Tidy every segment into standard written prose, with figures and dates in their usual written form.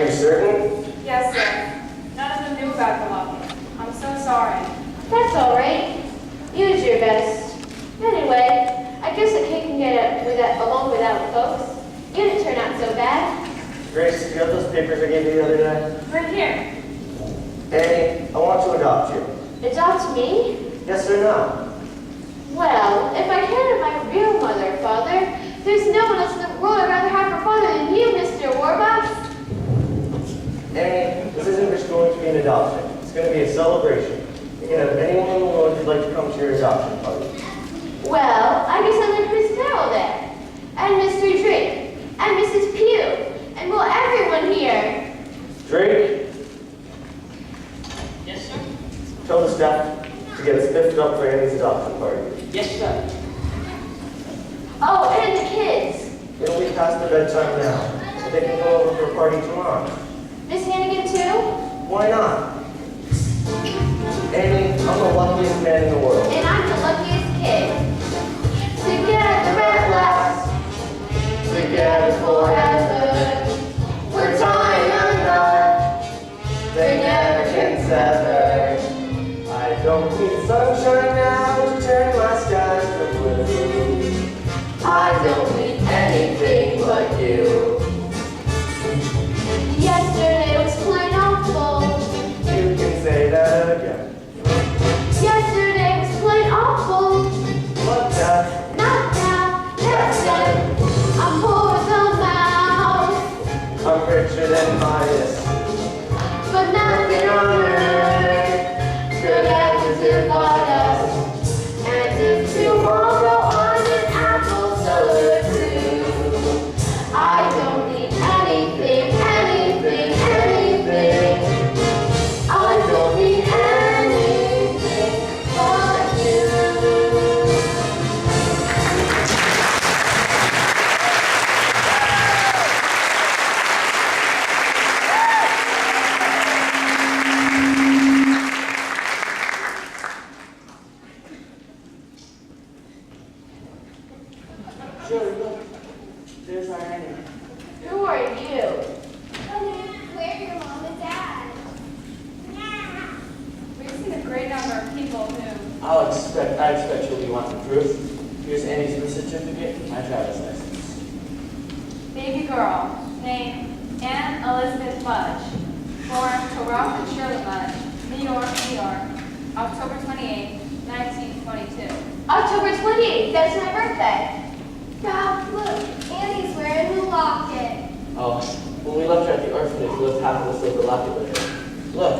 you certain? Yes, sir. None of them knew about the locket. I'm so sorry. That's all right. Use your best. Anyway, I guess a kid can get along without folks. You didn't turn out so bad. Grace, do you have those papers I gave you the other day? Right here. Annie, I want to adopt you. Adopt me? Yes or no? Well, if I can't have my real mother, Father, there's no one else in the world I'd rather have for father than you, Mr. Warbucks. Annie, this isn't just going to be an adoption. It's going to be a celebration. You can have anyone in the world who'd like to come to your adoption party. Well, I guess I'd like Miss Carroll there, and Mr. Drake, and Mrs. Pugh, and well, everyone here. Drake, Yes, sir. tell the staff to get us spiffed up for Annie's adoption party. Yes, sir. Oh, and the kids. It'll be past their bedtime now, but they can go over for a party tomorrow. Miss Hannigan, too? Why not? Annie, I'm the luckiest man in the world. And I'm the luckiest kid. Together at last, together forever. We're tying a knot they never can sever. I don't need sunshine now to turn my skies to blue. I don't need anything but you. Yesterday was plain awful. You can say that again. Yesterday was plain awful. But that, Not now, next time. I'm poor as a mouse, I'm richer than Midas. but nothing on earth could ever divide us. And if tomorrow I'm an apple seller too, I don't need anything, anything, anything. I don't need anything but you. Joey, look. There's our Annie. Who are you? Where are your mom and dad? We've seen a great number of people who... I expect you'll be wanting proof. Here's Annie's birth certificate and my driver's license. Baby girl, name Anne Elizabeth Mudge, born to Ralph and Shirley Mudge, New York, New York, October 28, 1922. October 28th, that's my birthday. Ralph, look, Annie's wearing the locket. Oh, when we left her at the orphanage, we left half of the silver locket with her. Look,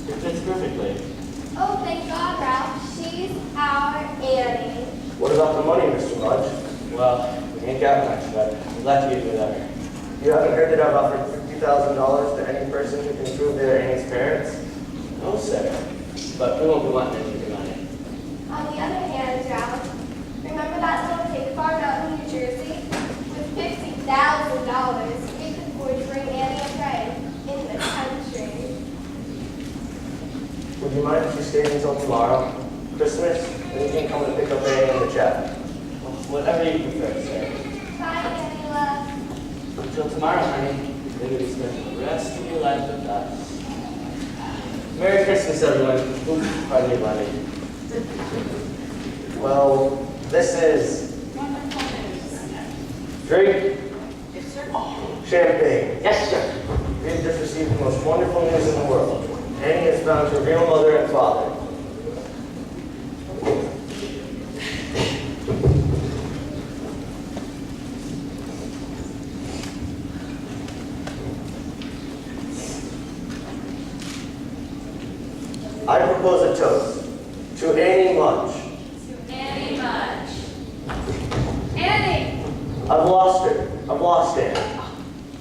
it fits perfectly. Oh, thank God, Ralph. She's our Annie. what about the money, Mr. Mudge? Well, we ain't got much, but I'm glad to give you whatever. You haven't heard that I've offered $50,000 to any person who can prove they're Annie's parents? No, sir. But we won't be wanting any of your money. On the other hand, Ralph, remember that little pig farm out in New Jersey? With $50,000, we could afford to bring Annie a friend in the country. Would you mind if you stayed until tomorrow, Christmas, and you can come and pick up Annie in the chat? Well, whatever you prefer, sir. Bye, Annie love. Until tomorrow, honey. Then you'll be spending the rest of your life with us. Merry Christmas, everyone. Ooh, pardon your money. Well, this is Wonderful news. drink Yes, sir. champagne. Yes, sir. We've just received the most wonderful news in the world. Annie has found her real mother and father. I propose a toast to Annie Mudge. To Annie Mudge. Annie! I've lost her. I've lost Annie.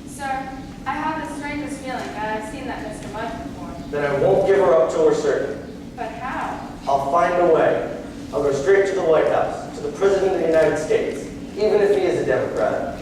Sir, I have the strangest feeling that I've seen that Mr. Mudge before. Then I won't give her up till we're certain. But how? I'll find a way. I'll go straight to the White House, to the President of the United States, even if he is a Democrat.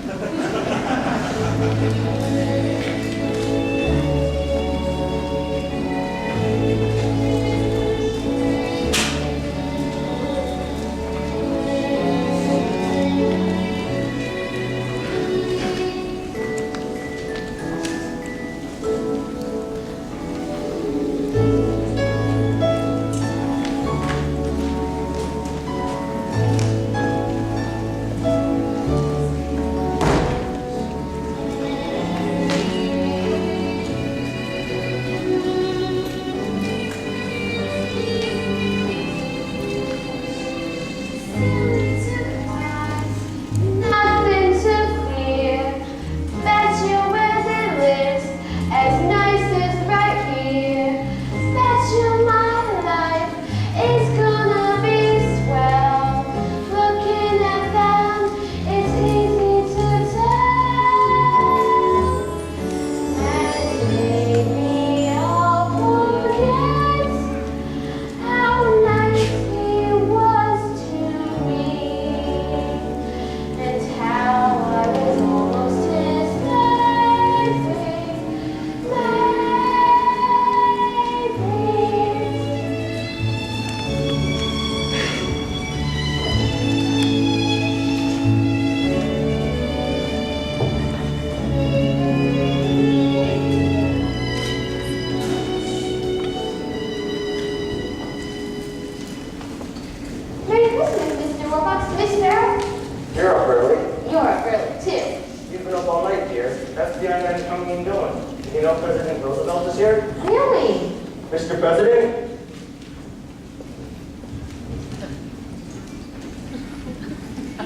You know President Roosevelt is here? Really? Mr. President?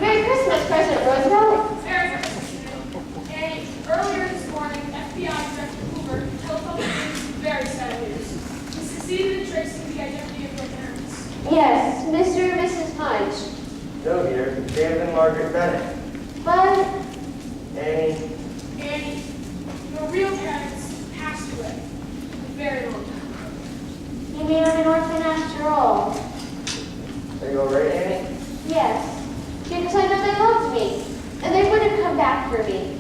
Merry Christmas, President Roosevelt. Merry Christmas. And earlier this morning, FBI Director Hoover telephoned me very sad news. He succeeded in tracing the identity of your parents. Yes, Mr. and Mrs. Mudge. No, dear. David and Margaret Bennett. But Annie. And your real parents passed away a very long time ago. you mean I'm an orphan after all? Are you alright, Annie? Yes, because I know they loved me, and they would have come back for me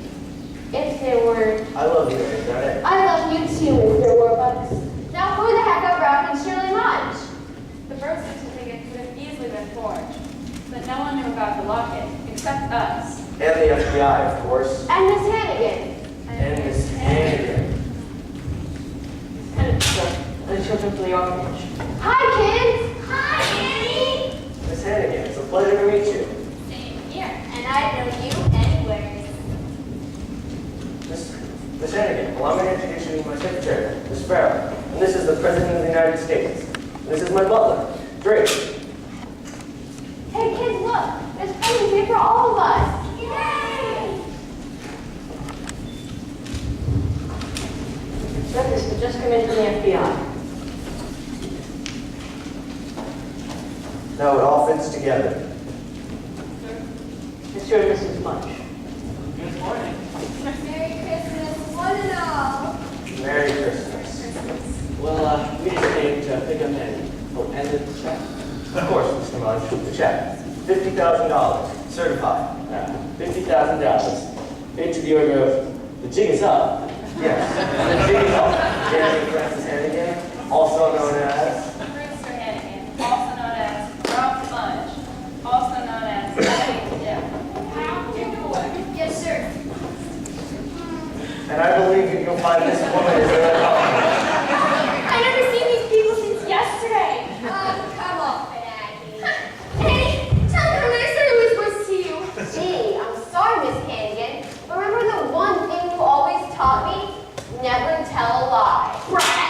if there weren't. I love you, Annie Bennett. I love you too if there were bugs. Now who the heck are Ralph and Shirley Mudge? The birth certificate could have easily been forged, but no one knew about the locket except us. And the FBI, of course. And Miss Hannigan. And Miss Hannigan. The children from the orphanage. Hi, kids. Hi, Annie. Miss Hannigan, it's a pleasure to meet you. Same here. And I know you anyways. Miss Hannigan, allow me to introduce you to my secretary, Miss Farrell. And this is the President of the United States. This is my butler, Drake. Hey, kids, look. There's presents here for all of us. Yay! Notice we just come in from the FBI. Now it all fits together. Mr. and Mrs. Mudge. Good morning. Merry Christmas, one and all. Merry Christmas. Well, we just came to pick up Annie. Oh, and the check. Of course, Mr. Mudge, the check. $50,000, certified. $50,000. Into the order of the jig is up. Yes. The jig is off. Annie Francis Hannigan, also known as... Brewster Hannigan, also known as Ralph Mudge, also known as Eddie Dip. How take it away. Yes, sir. And I believe that you'll find this woman is in the I never seen these people since yesterday. Oh, come on, Aggie. Annie, tell me how nice I was supposed to see you. Gee, I'm sorry, Miss Hannigan. But remember the one thing you always taught me? Never tell a lie. Brat.